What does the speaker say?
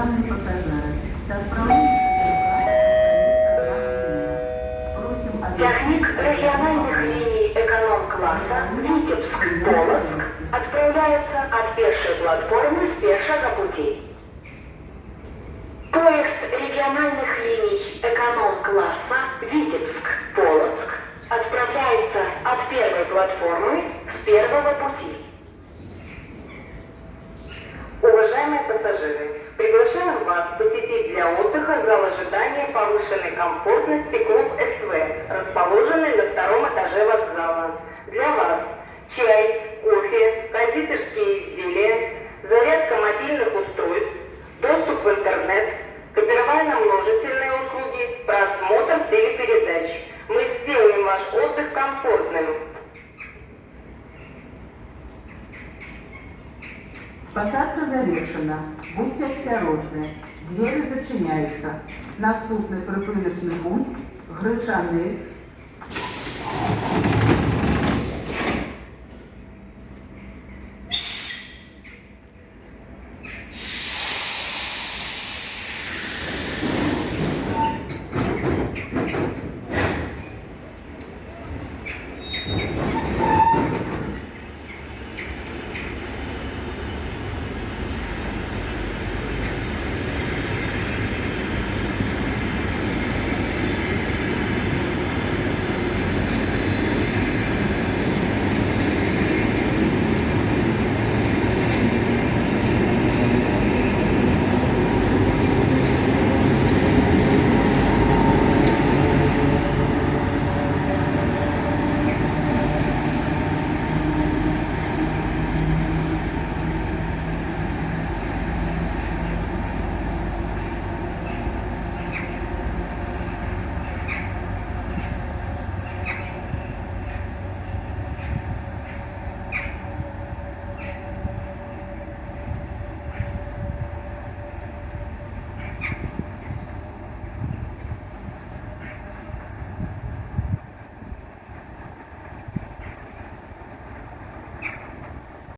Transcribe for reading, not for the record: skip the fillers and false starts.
Уважаемые пассажиры, до отправления просим Техник региональных линий эконом-класса Витебск-Полоцк отправляется от первой платформы спешного пути. Поезд региональных линий эконом-класса Витебск-Полоцк отправляется от первой платформы с первого пути. Уважаемые пассажиры, приглашаем вас посетить для отдыха зал ожидания повышенной комфортности клуб СВ, расположенный на втором этаже вокзала. Для вас чай, кофе, кондитерские изделия, зарядка мобильных устройств, доступ в интернет, копировально-множительные услуги, просмотр телепередач. Мы сделаем ваш отдых комфортным. Посадка завершена. Будьте осторожны. Двери зачиняются. Наступний припиночний пункт Гришани.